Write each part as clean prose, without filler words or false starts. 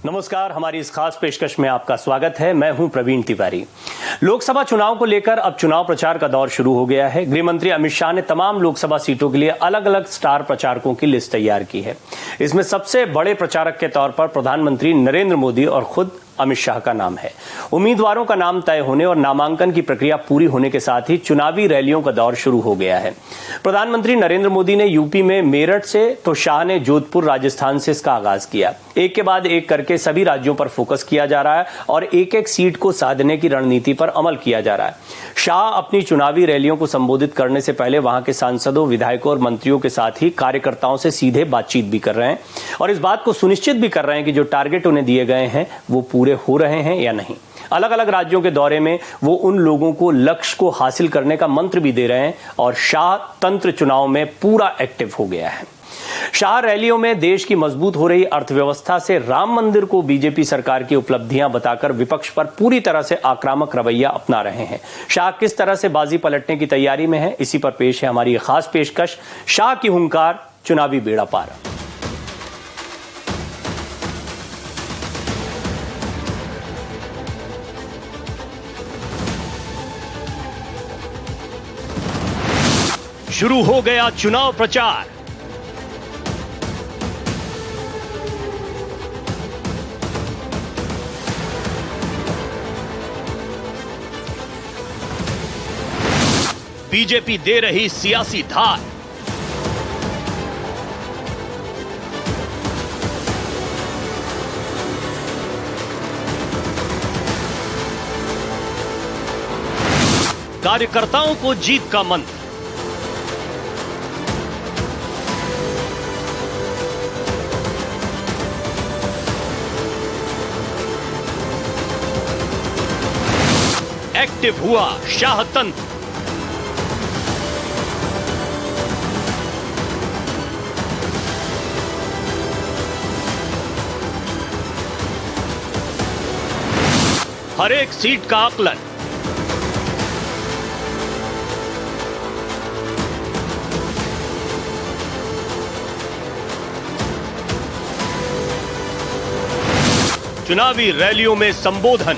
नमस्कार, हमारी इस खास पेशकश में आपका स्वागत है। मैं हूं प्रवीण तिवारी। लोकसभा चुनाव को लेकर अब चुनाव प्रचार का दौर शुरू हो गया है। गृह मंत्री अमित शाह ने तमाम लोकसभा सीटों के लिए अलग अलग स्टार प्रचारकों की लिस्ट तैयार की है। इसमें सबसे बड़े प्रचारक के तौर पर प्रधानमंत्री नरेंद्र मोदी और खुद अमित शाह का नाम है। उम्मीदवारों का नाम तय होने और नामांकन की प्रक्रिया पूरी होने के साथ ही चुनावी रैलियों का दौर शुरू हो गया है। प्रधानमंत्री नरेंद्र मोदी ने यूपी में मेरठ से तो शाह ने जोधपुर राजस्थान से इसका आगाज किया। एक के बाद एक करके सभी राज्यों पर फोकस किया जा रहा है और एक एक सीट को साधने की रणनीति पर अमल किया जा रहा है। शाह अपनी चुनावी रैलियों को संबोधित करने से पहले वहां के सांसदों, विधायकों और मंत्रियों के साथ ही कार्यकर्ताओं से सीधे बातचीत भी कर रहे हैं और इस बात को सुनिश्चित भी कर रहे हैं कि जो टारगेट उन्हें दिए गए हैं वो पूरे हो रहे हैं या नहीं। अलग अलग राज्यों के दौरे में वो उन लोगों को लक्ष्य को हासिल करने का मंत्र भी दे रहे हैं और शाह तंत्र चुनाव में पूरा एक्टिव हो गया है। शाह रैलियों में देश की मजबूत हो रही अर्थव्यवस्था से राम मंदिर को बीजेपी सरकार की उपलब्धियां बताकर विपक्ष पर पूरी तरह से आक्रामक रवैया अपना रहे हैं। शाह किस तरह से बाजी पलटने की तैयारी में है, इसी पर पेश है हमारी खास पेशकश, शाह की हुंकार, चुनावी बेड़ा पार। शुरू हो गया चुनाव प्रचार। बीजेपी दे रही सियासी धार। कार्यकर्ताओं को जीत का मंत्र। एक्टिव हुआ शाह तंत्र। हर एक सीट का आकलन। चुनावी रैलियों में संबोधन।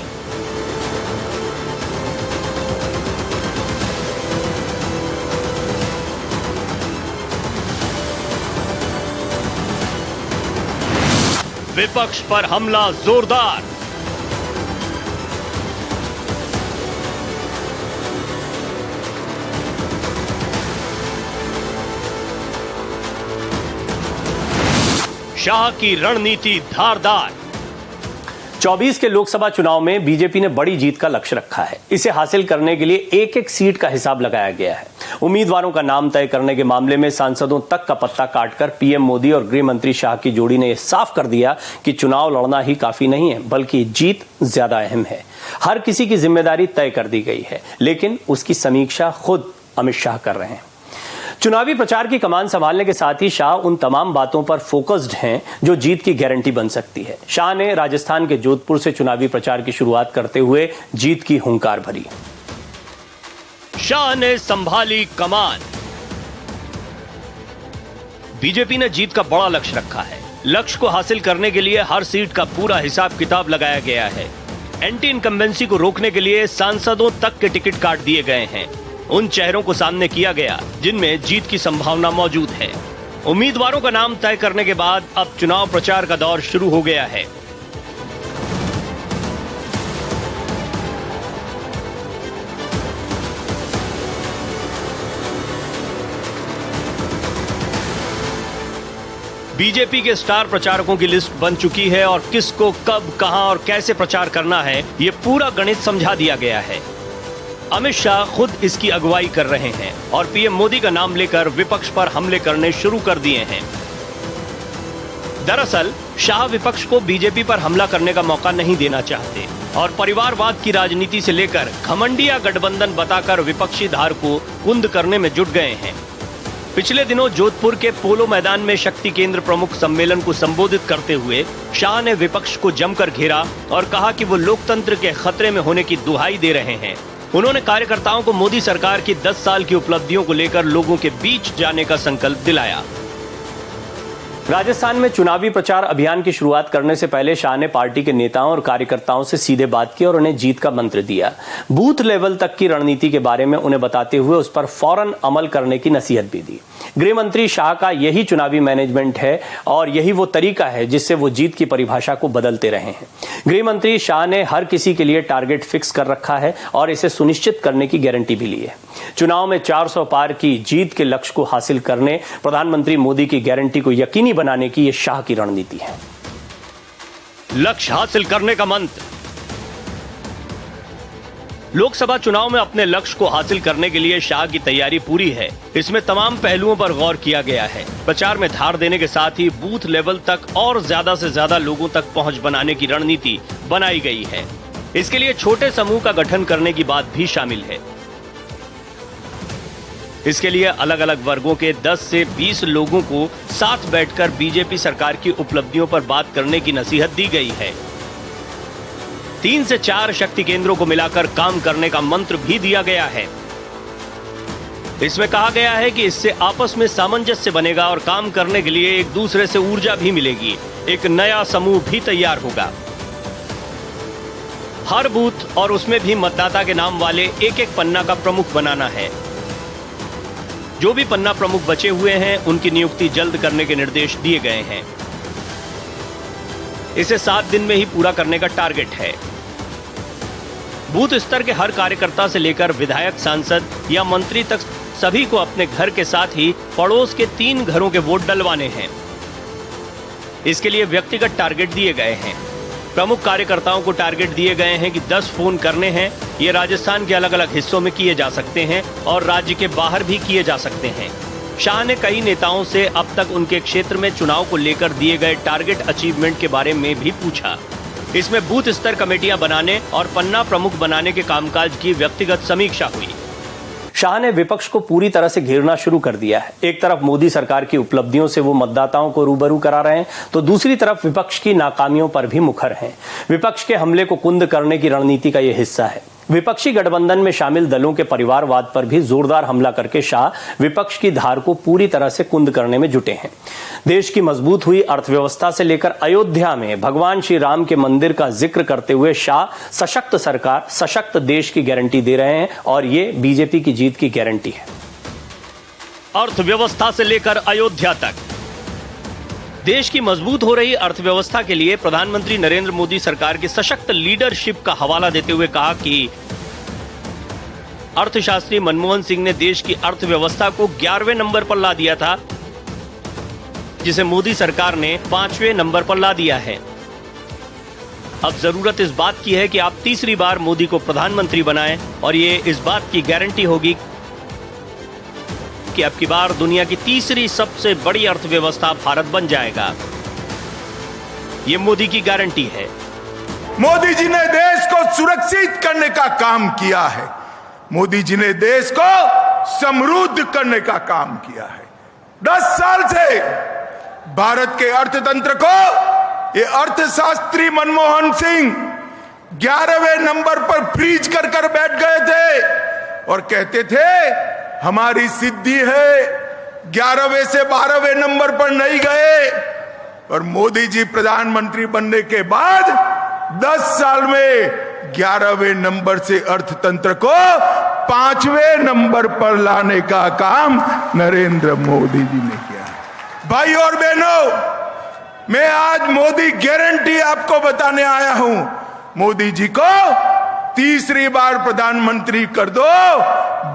विपक्ष पर हमला जोरदार। शाह की रणनीति धारदार। 24 के लोकसभा चुनाव में बीजेपी ने बड़ी जीत का लक्ष्य रखा है। इसे हासिल करने के लिए एक एक सीट का हिसाब लगाया गया है। उम्मीदवारों का नाम तय करने के मामले में सांसदों तक का पत्ता काटकर पीएम मोदी और गृह मंत्री शाह की जोड़ी ने यह साफ कर दिया कि चुनाव लड़ना ही काफी नहीं है, बल्कि जीत ज्यादा अहम है। हर किसी की जिम्मेदारी तय कर दी गई है, लेकिन उसकी समीक्षा खुद अमित शाह कर रहे हैं। चुनावी प्रचार की कमान संभालने के साथ ही शाह उन तमाम बातों पर फोकस्ड हैं जो जीत की गारंटी बन सकती है। शाह ने राजस्थान के जोधपुर से चुनावी प्रचार की शुरुआत करते हुए जीत की हुंकार भरी। शाह ने संभाली कमान। बीजेपी ने जीत का बड़ा लक्ष्य रखा है। लक्ष्य को हासिल करने के लिए हर सीट का पूरा हिसाब किताब लगाया गया है। एंटी इनकम्बेंसी को रोकने के लिए सांसदों तक के टिकट काट दिए गए हैं। उन चेहरों को सामने किया गया जिनमें जीत की संभावना मौजूद है। उम्मीदवारों का नाम तय करने के बाद अब चुनाव प्रचार का दौर शुरू हो गया है। बीजेपी के स्टार प्रचारकों की लिस्ट बन चुकी है और किसको कब, कहां और कैसे प्रचार करना है, ये पूरा गणित समझा दिया गया है। अमित शाह खुद इसकी अगुवाई कर रहे हैं और पीएम मोदी का नाम लेकर विपक्ष पर हमले करने शुरू कर दिए हैं। दरअसल शाह विपक्ष को बीजेपी पर हमला करने का मौका नहीं देना चाहते और परिवारवाद की राजनीति से लेकर घमंडिया गठबंधन बताकर विपक्षी धार को कुंद करने में जुट गए हैं। पिछले दिनों जोधपुर के पोलो मैदान में शक्ति केंद्र प्रमुख सम्मेलन को संबोधित करते हुए शाह ने विपक्ष को जमकर घेरा और कहा कि वो लोकतंत्र के खतरे में होने की दुहाई दे रहे हैं। उन्होंने कार्यकर्ताओं को मोदी सरकार की 10 साल की उपलब्धियों को लेकर लोगों के बीच जाने का संकल्प दिलाया। राजस्थान में चुनावी प्रचार अभियान की शुरुआत करने से पहले शाह ने पार्टी के नेताओं और कार्यकर्ताओं से सीधे बात की और उन्हें जीत का मंत्र दिया। बूथ लेवल तक की रणनीति के बारे में उन्हें बताते हुए उस पर फौरन अमल करने की नसीहत भी दी। गृह मंत्री शाह का यही चुनावी मैनेजमेंट है और यही वो तरीका है जिससे वो जीत की परिभाषा को बदलते रहे हैं। गृह मंत्री शाह ने हर किसी के लिए टारगेट फिक्स कर रखा है और इसे सुनिश्चित करने की गारंटी भी ली है। चुनाव में 400 पार की जीत के लक्ष्य को हासिल करने प्रधानमंत्री मोदी की गारंटी को यकीनी बनाने की ये शाह की रणनीति है। लक्ष्य हासिल करने का मंत्र। लोकसभा चुनाव में अपने लक्ष्य को हासिल करने के लिए शाह की तैयारी पूरी है। इसमें तमाम पहलुओं पर गौर किया गया है। प्रचार में धार देने के साथ ही बूथ लेवल तक और ज्यादा से ज्यादा लोगों तक पहुंच बनाने की रणनीति बनाई गई है। इसके लिए छोटे समूह का गठन करने की बात भी शामिल है। इसके लिए अलग अलग वर्गों के 10 से 20 लोगों को साथ बैठकर बीजेपी सरकार की उपलब्धियों पर बात करने की नसीहत दी गई है। 3 से 4 शक्ति केंद्रों को मिलाकर काम करने का मंत्र भी दिया गया है। इसमें कहा गया है कि इससे आपस में सामंजस्य बनेगा और काम करने के लिए एक दूसरे से ऊर्जा भी मिलेगी। एक नया समूह भी तैयार होगा। हर बूथ और उसमें भी मतदाता के नाम वाले एक एक पन्ना का प्रमुख बनाना है। जो भी पन्ना प्रमुख बचे हुए हैं उनकी नियुक्ति जल्द करने के निर्देश दिए गए हैं। इसे 7 दिन में ही पूरा करने का टारगेट है। बूथ स्तर के हर कार्यकर्ता से लेकर विधायक, सांसद या मंत्री तक सभी को अपने घर के साथ ही पड़ोस के 3 घरों के वोट डलवाने हैं। इसके लिए व्यक्तिगत टारगेट दिए गए हैं। प्रमुख कार्यकर्ताओं को टारगेट दिए गए हैं कि 10 फोन करने हैं। ये राजस्थान के अलग अलग हिस्सों में किए जा सकते हैं और राज्य के बाहर भी किए जा सकते हैं। शाह ने कई नेताओं से अब तक उनके क्षेत्र में चुनाव को लेकर दिए गए टारगेट अचीवमेंट के बारे में भी पूछा। इसमें बूथ स्तर कमेटियां बनाने और पन्ना प्रमुख बनाने के कामकाज की व्यक्तिगत समीक्षा हुई। शाह ने विपक्ष को पूरी तरह से घेरना शुरू कर दिया है। एक तरफ मोदी सरकार की उपलब्धियों से वो मतदाताओं को रूबरू करा रहे हैं, तो दूसरी तरफ विपक्ष की नाकामियों पर भी मुखर हैं। विपक्ष के हमले को कुंद करने की रणनीति का यह हिस्सा है। विपक्षी गठबंधन में शामिल दलों के परिवारवाद पर भी जोरदार हमला करके शाह विपक्ष की धार को पूरी तरह से कुंद करने में जुटे हैं। देश की मजबूत हुई अर्थव्यवस्था से लेकर अयोध्या में भगवान श्री राम के मंदिर का जिक्र करते हुए शाह सशक्त सरकार, सशक्त देश की गारंटी दे रहे हैं और ये बीजेपी की जीत की गारंटी है। अर्थव्यवस्था से लेकर अयोध्या तक देश की मजबूत हो रही अर्थव्यवस्था के लिए प्रधानमंत्री नरेंद्र मोदी सरकार की सशक्त लीडरशिप का हवाला देते हुए कहा कि अर्थशास्त्री मनमोहन सिंह ने देश की अर्थव्यवस्था को 11वें नंबर पर ला दिया था, जिसे मोदी सरकार ने 5वें नंबर पर ला दिया है। अब जरूरत इस बात की है कि आप तीसरी बार मोदी को प्रधानमंत्री बनाएं और ये इस बात की गारंटी होगी कि अब की बार दुनिया की तीसरी सबसे बड़ी अर्थव्यवस्था भारत बन जाएगा। ये मोदी की गारंटी है। मोदी जी ने देश को सुरक्षित करने का काम किया है। मोदी जी ने देश को समृद्ध करने का काम किया है। 10 साल से भारत के अर्थतंत्र को ये अर्थशास्त्री मनमोहन सिंह 11वें नंबर पर फ्रीज कर बैठ गए थे और कहते थे हमारी सिद्धि है, 11वें से 12वें नंबर पर नहीं गए। और मोदी जी प्रधानमंत्री बनने के बाद 10 साल में 11वें नंबर से अर्थतंत्र को 5वें नंबर पर लाने का काम नरेंद्र मोदी जी ने किया। भाई और बहनों, मैं आज मोदी गारंटी आपको बताने आया हूं। मोदी जी को तीसरी बार प्रधानमंत्री कर दो,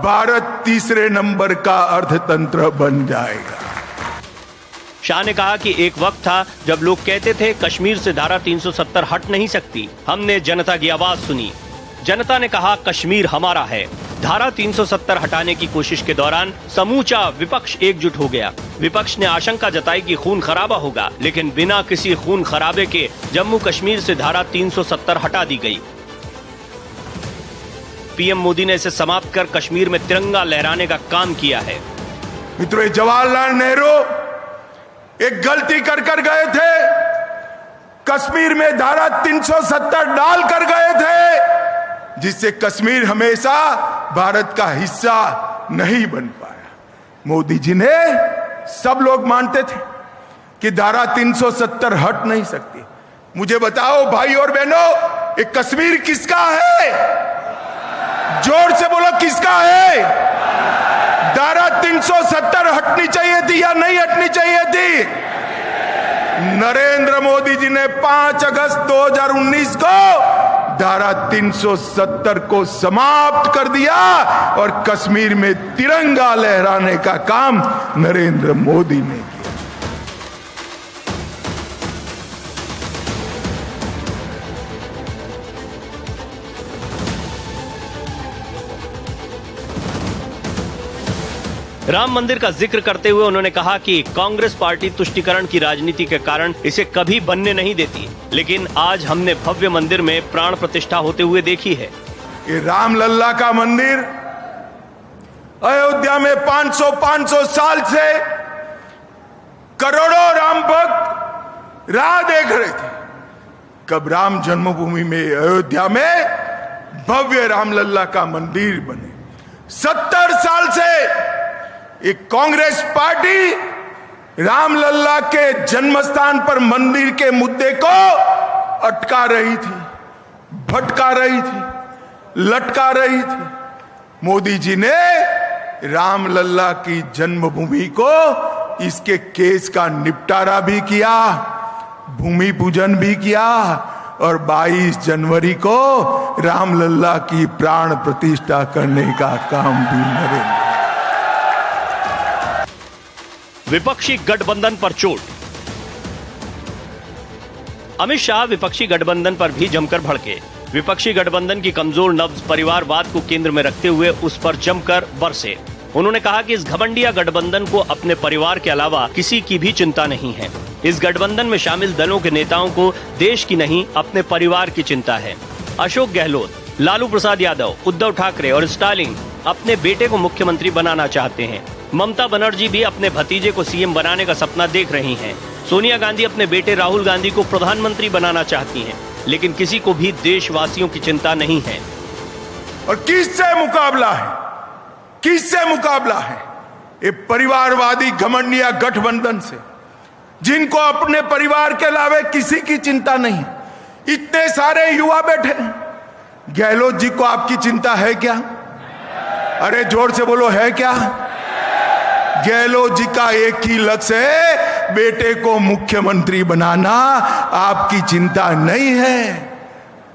भारत तीसरे नंबर का अर्थतंत्र बन जाएगा। शाह ने कहा कि एक वक्त था जब लोग कहते थे कश्मीर से धारा 370 हट नहीं सकती। हमने जनता की आवाज सुनी। जनता ने कहा कश्मीर हमारा है। धारा 370 हटाने की कोशिश के दौरान समूचा विपक्ष एकजुट हो गया। विपक्ष ने आशंका जताई कि खून खराबा होगा, लेकिन बिना किसी खून खराबे के जम्मू कश्मीर से धारा 370 हटा दी गई। पीएम मोदी ने इसे समाप्त कर कश्मीर में तिरंगा लहराने का काम किया है। मित्रों, जवाहरलाल नेहरू एक गलती कर गए थे। कश्मीर में धारा 370 डाल कर गए थे, जिससे कश्मीर हमेशा भारत का हिस्सा नहीं बन पाया। मोदी जी ने, सब लोग मानते थे कि धारा 370 हट नहीं सकती। मुझे बताओ भाई और बहनों, ये कश्मीर किसका है? जोर से बोलो, किसका है? धारा 370 हटनी चाहिए थी या नहीं हटनी चाहिए थी? नरेंद्र मोदी जी ने 5 अगस्त 2019 को धारा 370 को समाप्त कर दिया और कश्मीर में तिरंगा लहराने का काम नरेंद्र मोदी ने किया। राम मंदिर का जिक्र करते हुए उन्होंने कहा कि कांग्रेस पार्टी तुष्टीकरण की राजनीति के कारण इसे कभी बनने नहीं देती, लेकिन आज हमने भव्य मंदिर में प्राण प्रतिष्ठा होते हुए देखी है। ये रामलल्ला का मंदिर अयोध्या में 500 साल से करोड़ों राम भक्त राह देख रहे थे कब राम जन्मभूमि में अयोध्या में भव्य रामलल्ला का मंदिर बने। 70 साल से एक कांग्रेस पार्टी रामलल्ला के जन्मस्थान पर मंदिर के मुद्दे को अटका रही थी, भटका रही थी, लटका रही थी। मोदी जी ने रामलल्ला की जन्मभूमि को इसके केस का निपटारा भी किया, भूमि पूजन भी किया और 22 जनवरी को रामलल्ला की प्राण प्रतिष्ठा करने का काम भी नरेंद्र। विपक्षी गठबंधन पर चोट। अमित शाह विपक्षी गठबंधन पर भी जमकर भड़के। विपक्षी गठबंधन की कमजोर नब्ज परिवारवाद को केंद्र में रखते हुए उस पर जमकर बरसे। उन्होंने कहा कि इस घमंडिया गठबंधन को अपने परिवार के अलावा किसी की भी चिंता नहीं है। इस गठबंधन में शामिल दलों के नेताओं को देश की नहीं अपने परिवार की चिंता है। अशोक गहलोत, लालू प्रसाद यादव, उद्धव ठाकरे और स्टालिन अपने बेटे को मुख्यमंत्री बनाना चाहते हैं। ममता बनर्जी भी अपने भतीजे को सीएम बनाने का सपना देख रही हैं। सोनिया गांधी अपने बेटे राहुल गांधी को प्रधानमंत्री बनाना चाहती हैं, लेकिन किसी को भी देशवासियों की चिंता नहीं है। और किससे मुकाबला है? किससे मुकाबला है? ये परिवारवादी घमंडिया गठबंधन से, जिनको अपने परिवार के अलावा किसी की चिंता नहीं। इतने सारे युवा बैठे। गहलोत जी को आपकी चिंता है क्या? अरे जोर से बोलो, है क्या? गहलोत जी का एक ही लक्ष्य है, बेटे को मुख्यमंत्री बनाना। आपकी चिंता नहीं है।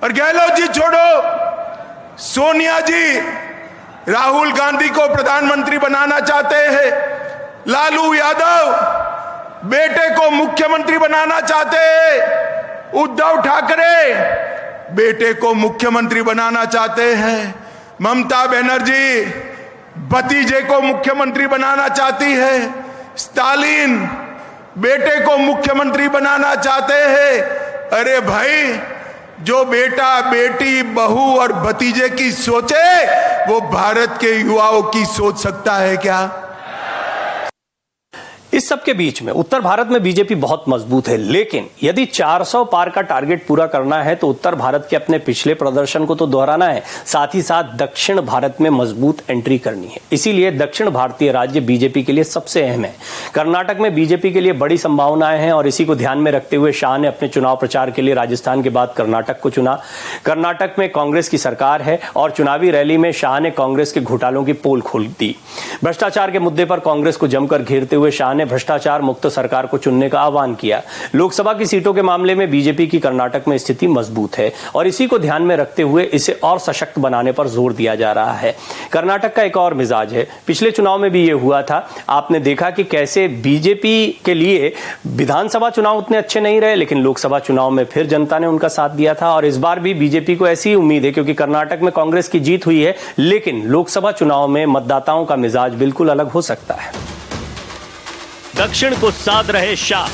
और गहलोत जी छोड़ो, सोनिया जी राहुल गांधी को प्रधानमंत्री बनाना चाहते हैं। लालू यादव बेटे को मुख्यमंत्री बनाना चाहते हैं। उद्धव ठाकरे बेटे को मुख्यमंत्री बनाना चाहते हैं। ममता बनर्जी भतीजे को मुख्यमंत्री बनाना चाहती है। स्टालिन बेटे को मुख्यमंत्री बनाना चाहते हैं। अरे भाई, जो बेटा बेटी बहू और भतीजे की सोचे वो भारत के युवाओं की सोच सकता है क्या? इस सब के बीच में उत्तर भारत में बीजेपी बहुत मजबूत है, लेकिन यदि 400 पार का टारगेट पूरा करना है तो उत्तर भारत के अपने पिछले प्रदर्शन को तो दोहराना है, साथ ही साथ दक्षिण भारत में मजबूत एंट्री करनी है। इसीलिए दक्षिण भारतीय राज्य बीजेपी के लिए सबसे अहम है। कर्नाटक में बीजेपी के लिए बड़ी संभावनाएं हैं और इसी को ध्यान में रखते हुए शाह ने अपने चुनाव प्रचार के लिए राजस्थान के बाद कर्नाटक को चुना। कर्नाटक में कांग्रेस की सरकार है और चुनावी रैली में शाह ने कांग्रेस के घोटालों की पोल खोल दी। भ्रष्टाचार के मुद्दे पर कांग्रेस को जमकर घेरते हुए शाह ने भ्रष्टाचार मुक्त सरकार को चुनने का आह्वान किया। लोकसभा की सीटों के मामले में बीजेपी की कर्नाटक में स्थिति मजबूत है और इसी को ध्यान में रखते हुए इसे और सशक्त बनाने पर जोर दिया जा रहा है। कर्नाटक का एक और मिजाज है, पिछले चुनाव में भी ये हुआ था। आपने देखा कि कैसे बीजेपी के लिए विधानसभा चुनाव उतने अच्छे नहीं रहे, लेकिन लोकसभा चुनाव में फिर जनता ने उनका साथ दिया था और इस बार भी बीजेपी को ऐसी उम्मीद है, क्योंकि कर्नाटक में कांग्रेस की जीत हुई है, लेकिन लोकसभा चुनाव में मतदाताओं का मिजाज बिल्कुल अलग हो सकता है। दक्षिण को साध रहे शाह।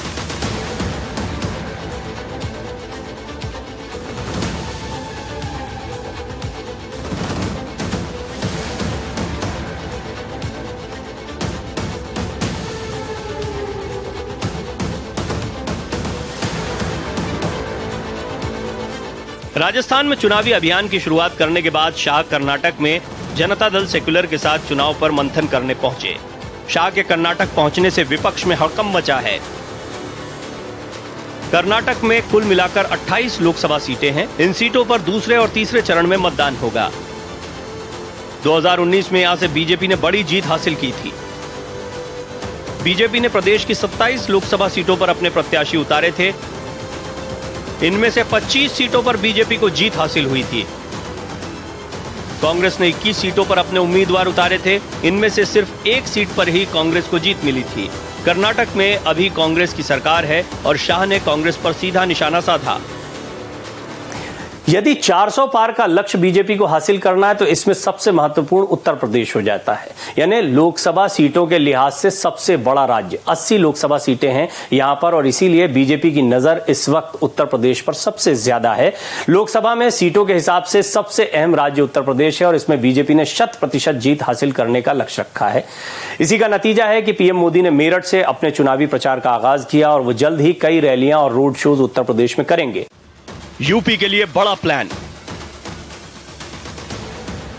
राजस्थान में चुनावी अभियान की शुरुआत करने के बाद शाह कर्नाटक में जनता दल सेक्युलर के साथ चुनाव पर मंथन करने पहुंचे। शाह के कर्नाटक पहुंचने से विपक्ष में हड़कंप मचा है। कर्नाटक में कुल मिलाकर 28 लोकसभा सीटें हैं। इन सीटों पर दूसरे और तीसरे चरण में मतदान होगा। 2019 में यहां से बीजेपी ने बड़ी जीत हासिल की थी। बीजेपी ने प्रदेश की 27 लोकसभा सीटों पर अपने प्रत्याशी उतारे थे। इनमें से 25 सीटों पर बीजेपी को जीत हासिल हुई थी। कांग्रेस ने 21 सीटों पर अपने उम्मीदवार उतारे थे। इनमें से सिर्फ एक सीट पर ही कांग्रेस को जीत मिली थी। कर्नाटक में अभी कांग्रेस की सरकार है और शाह ने कांग्रेस पर सीधा निशाना साधा। यदि 400 पार का लक्ष्य बीजेपी को हासिल करना है तो इसमें सबसे महत्वपूर्ण उत्तर प्रदेश हो जाता है। यानी लोकसभा सीटों के लिहाज से सबसे बड़ा राज्य, 80 लोकसभा सीटें हैं यहां पर, और इसीलिए बीजेपी की नजर इस वक्त उत्तर प्रदेश पर सबसे ज्यादा है। लोकसभा में सीटों के हिसाब से सबसे अहम राज्य उत्तर प्रदेश है और इसमें बीजेपी ने 100% जीत हासिल करने का लक्ष्य रखा है। इसी का नतीजा है कि पीएम मोदी ने मेरठ से अपने चुनावी प्रचार का आगाज किया और वो जल्द ही कई रैलियां और रोड शोज उत्तर प्रदेश में करेंगे। यूपी के लिए बड़ा प्लान।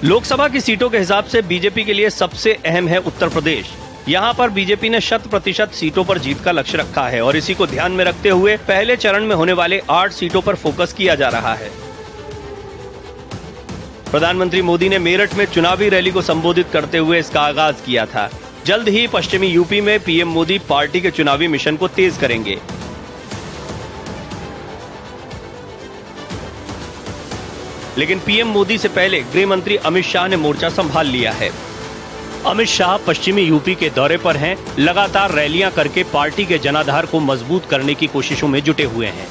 लोकसभा की सीटों के हिसाब से बीजेपी के लिए सबसे अहम है उत्तर प्रदेश। यहां पर बीजेपी ने 100% सीटों पर जीत का लक्ष्य रखा है और इसी को ध्यान में रखते हुए पहले चरण में होने वाले 8 सीटों पर फोकस किया जा रहा है। प्रधानमंत्री मोदी ने मेरठ में चुनावी रैली को संबोधित करते हुए इसका आगाज किया था। जल्द ही पश्चिमी यूपी में पीएम मोदी पार्टी के चुनावी मिशन को तेज करेंगे। लेकिन पीएम मोदी से पहले गृह मंत्री अमित शाह ने मोर्चा संभाल लिया है। अमित शाह पश्चिमी यूपी के दौरे पर हैं, लगातार रैलियां करके पार्टी के जनाधार को मजबूत करने की कोशिशों में जुटे हुए हैं।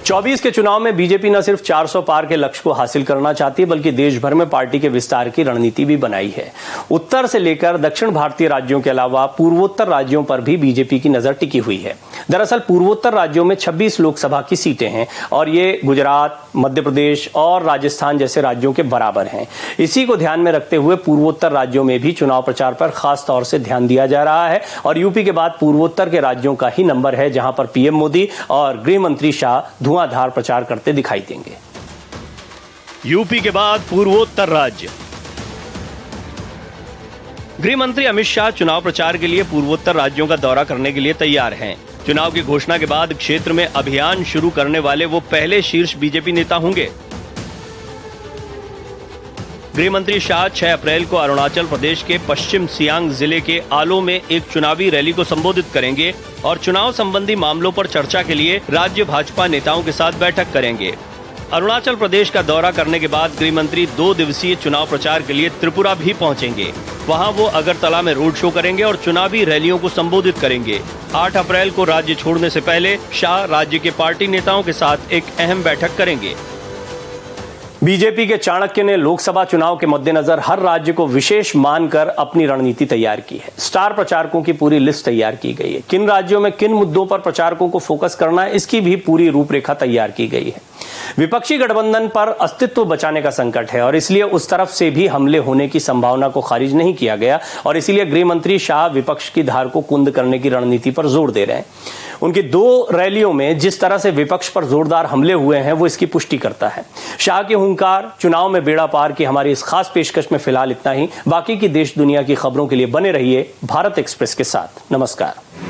24 के चुनाव में बीजेपी न सिर्फ 400 पार के लक्ष्य को हासिल करना चाहती है बल्कि देश भर में पार्टी के विस्तार की रणनीति भी बनाई है। उत्तर से लेकर दक्षिण भारतीय राज्यों के अलावा पूर्वोत्तर राज्यों पर भी बीजेपी की नजर टिकी हुई है। दरअसल पूर्वोत्तर राज्यों में 26 लोकसभा की सीटें हैं और ये गुजरात, मध्य प्रदेश और राजस्थान जैसे राज्यों के बराबर हैं। इसी को ध्यान में रखते हुए पूर्वोत्तर राज्यों में भी चुनाव प्रचार पर खास तौर से ध्यान दिया जा रहा है और यूपी के बाद पूर्वोत्तर के राज्यों का ही नंबर है जहां पर पीएम मोदी और गृह मंत्री शाह धुआंधार प्रचार करते दिखाई देंगे। यूपी के बाद पूर्वोत्तर राज्य। गृह मंत्री अमित शाह चुनाव प्रचार के लिए पूर्वोत्तर राज्यों का दौरा करने के लिए तैयार हैं। चुनाव की घोषणा के बाद क्षेत्र में अभियान शुरू करने वाले वो पहले शीर्ष बीजेपी नेता होंगे। गृह मंत्री शाह 6 अप्रैल को अरुणाचल प्रदेश के पश्चिम सियांग जिले के आलो में एक चुनावी रैली को संबोधित करेंगे और चुनाव संबंधी मामलों पर चर्चा के लिए राज्य भाजपा नेताओं के साथ बैठक करेंगे। अरुणाचल प्रदेश का दौरा करने के बाद गृह मंत्री 2 दिवसीय चुनाव प्रचार के लिए त्रिपुरा भी पहुंचेंगे। वहां वो अगरतला में रोड शो करेंगे और चुनावी रैलियों को संबोधित करेंगे। 8 अप्रैल को राज्य छोड़ने से पहले शाह राज्य के पार्टी नेताओं के साथ एक अहम बैठक करेंगे। बीजेपी के चाणक्य ने लोकसभा चुनाव के मद्देनजर हर राज्य को विशेष मानकर अपनी रणनीति तैयार की है। स्टार प्रचारकों की पूरी लिस्ट तैयार की गई है। किन राज्यों में किन मुद्दों पर प्रचारकों को फोकस करना है, इसकी भी पूरी रूपरेखा तैयार की गई है। विपक्षी गठबंधन पर अस्तित्व बचाने का संकट है और इसलिए उस तरफ से भी हमले होने की संभावना को खारिज नहीं किया गया और इसीलिए गृह मंत्री शाह विपक्ष की धार को कुंद करने की रणनीति पर जोर दे रहे हैं। उनकी 2 रैलियों में जिस तरह से विपक्ष पर जोरदार हमले हुए हैं वो इसकी पुष्टि करता है। शाह के हुंकार, चुनाव में बेड़ा पार की हमारी इस खास पेशकश में फिलहाल इतना ही। बाकी की देश दुनिया की खबरों के लिए बने रहिए भारत एक्सप्रेस के साथ। नमस्कार।